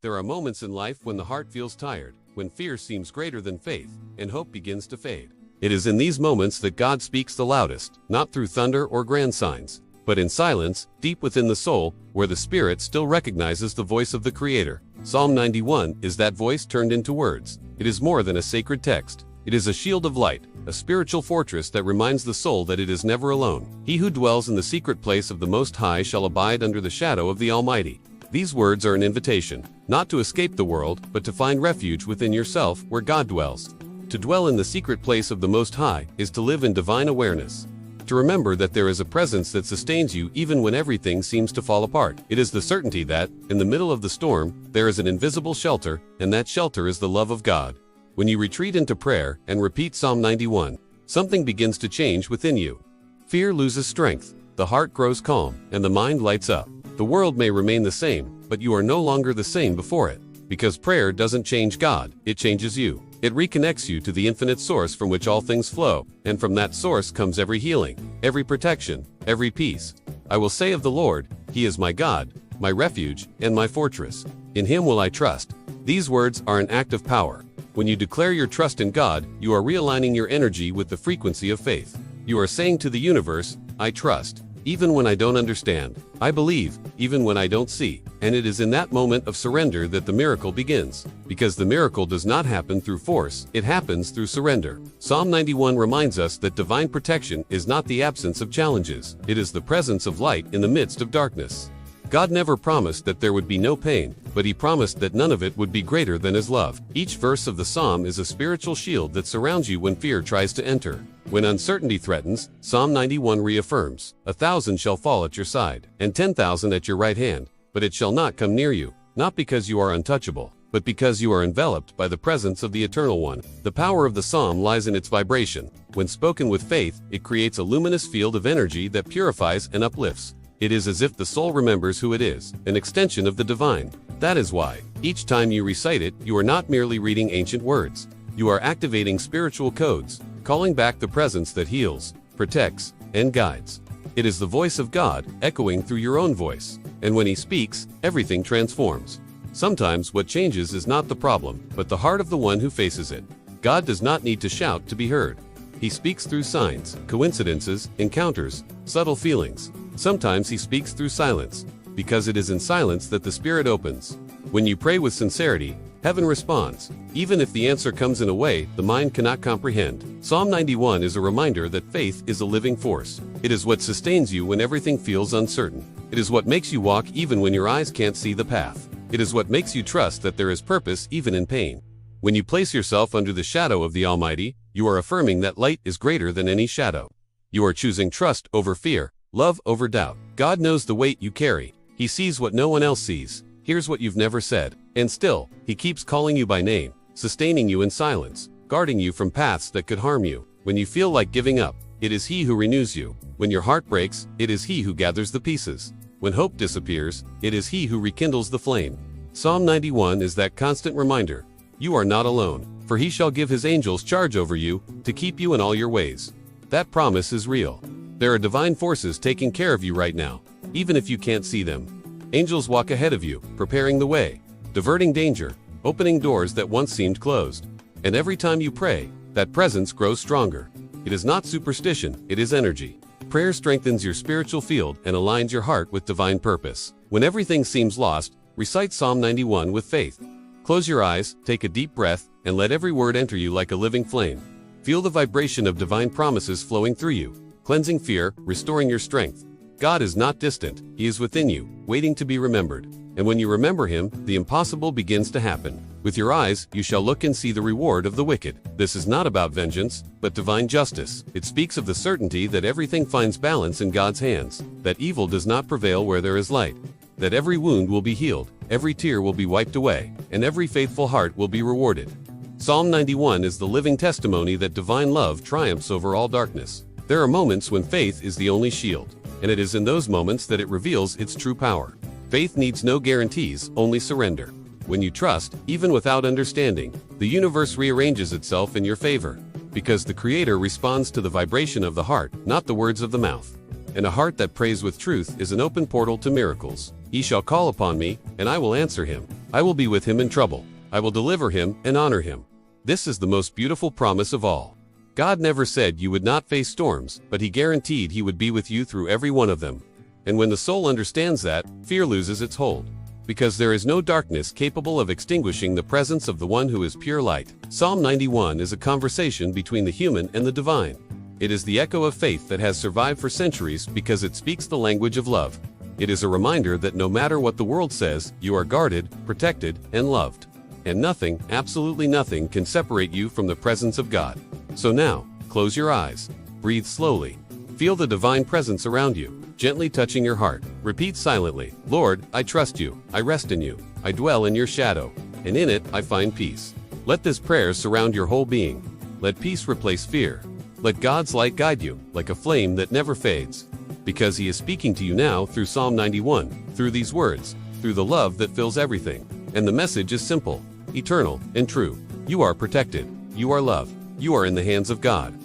There are moments in life when the heart feels tired, when fear seems greater than faith, and hope begins to fade. It is in these moments that God speaks the loudest, not through thunder or grand signs, but in silence, deep within the soul, where the spirit still recognizes the voice of the Creator. Psalm 91 is that voice turned into words. It is more than a sacred text. It is a shield of light, a spiritual fortress that reminds the soul that it is never alone. He who dwells in the secret place of the Most High shall abide under the shadow of the Almighty. These words are an invitation, not to escape the world, but to find refuge within yourself where God dwells. To dwell in the secret place of the Most High is to live in divine awareness. To remember that there is a presence that sustains you even when everything seems to fall apart. It is the certainty that, in the middle of the storm, there is an invisible shelter, and that shelter is the love of God. When you retreat into prayer and repeat Psalm 91, something begins to change within you. Fear loses strength, the heart grows calm, and the mind lights up. The world may remain the same, but you are no longer the same before it. Because prayer doesn't change God, it changes you. It reconnects you to the infinite source from which all things flow, and from that source comes every healing, every protection, every peace. I will say of the Lord, He is my God, my refuge, and my fortress. In Him will I trust. These words are an act of power. When you declare your trust in God, you are realigning your energy with the frequency of faith. You are saying to the universe, I trust, even when I don't understand. I believe, even when I don't see. And it is in that moment of surrender that the miracle begins. Because the miracle does not happen through force, it happens through surrender. Psalm 91 reminds us that divine protection is not the absence of challenges. It is the presence of light in the midst of darkness. God never promised that there would be no pain, but He promised that none of it would be greater than His love. Each verse of the psalm is a spiritual shield that surrounds you when fear tries to enter. When uncertainty threatens, Psalm 91 reaffirms, 1,000 shall fall at your side, and 10,000 at your right hand, but it shall not come near you, not because you are untouchable, but because you are enveloped by the presence of the Eternal One. The power of the psalm lies in its vibration. When spoken with faith, it creates a luminous field of energy that purifies and uplifts. It is as if the soul remembers who it is, an extension of the divine. That is why, each time you recite it, you are not merely reading ancient words. You are activating spiritual codes, calling back the presence that heals, protects, and guides. It is the voice of God, echoing through your own voice. And when He speaks, everything transforms. Sometimes what changes is not the problem, but the heart of the one who faces it. God does not need to shout to be heard. He speaks through signs, coincidences, encounters, subtle feelings. Sometimes He speaks through silence, because it is in silence that the Spirit opens. When you pray with sincerity, heaven responds, even if the answer comes in a way the mind cannot comprehend. Psalm 91 is a reminder that faith is a living force. It is what sustains you when everything feels uncertain. It is what makes you walk even when your eyes can't see the path. It is what makes you trust that there is purpose even in pain. When you place yourself under the shadow of the Almighty, you are affirming that light is greater than any shadow. You are choosing trust over fear, love over doubt. God knows the weight you carry. He sees what no one else sees, hears what you've never said, and still, He keeps calling you by name, sustaining you in silence, guarding you from paths that could harm you. When you feel like giving up, it is He who renews you. When your heart breaks, it is He who gathers the pieces. When hope disappears, it is He who rekindles the flame. Psalm 91 is that constant reminder. You are not alone, for He shall give His angels charge over you, to keep you in all your ways. That promise is real. There are divine forces taking care of you right now, even if you can't see them. Angels walk ahead of you, preparing the way, diverting danger, opening doors that once seemed closed. And every time you pray, that presence grows stronger. It is not superstition, it is energy. Prayer strengthens your spiritual field and aligns your heart with divine purpose. When everything seems lost, recite Psalm 91 with faith. Close your eyes, take a deep breath, and let every word enter you like a living flame. Feel the vibration of divine promises flowing through you, cleansing fear, restoring your strength. God is not distant, He is within you, waiting to be remembered. And when you remember Him, the impossible begins to happen. With your eyes, you shall look and see the reward of the wicked. This is not about vengeance, but divine justice. It speaks of the certainty that everything finds balance in God's hands, that evil does not prevail where there is light, that every wound will be healed, every tear will be wiped away, and every faithful heart will be rewarded. Psalm 91 is the living testimony that divine love triumphs over all darkness. There are moments when faith is the only shield, and it is in those moments that it reveals its true power. Faith needs no guarantees, only surrender. When you trust, even without understanding, the universe rearranges itself in your favor, because the Creator responds to the vibration of the heart, not the words of the mouth. And a heart that prays with truth is an open portal to miracles. He shall call upon me, and I will answer him. I will be with him in trouble. I will deliver him and honor him. This is the most beautiful promise of all. God never said you would not face storms, but He guaranteed He would be with you through every one of them. And when the soul understands that, fear loses its hold. Because there is no darkness capable of extinguishing the presence of the one who is pure light. Psalm 91 is a conversation between the human and the divine. It is the echo of faith that has survived for centuries because it speaks the language of love. It is a reminder that no matter what the world says, you are guarded, protected, and loved. And nothing, absolutely nothing, can separate you from the presence of God. So now, close your eyes. Breathe slowly. Feel the divine presence around you, gently touching your heart. Repeat silently, Lord, I trust you, I rest in you, I dwell in your shadow, and in it I find peace. Let this prayer surround your whole being. Let peace replace fear. Let God's light guide you, like a flame that never fades. Because He is speaking to you now through Psalm 91, through these words, through the love that fills everything. And the message is simple, eternal, and true. You are protected. You are loved. You are in the hands of God.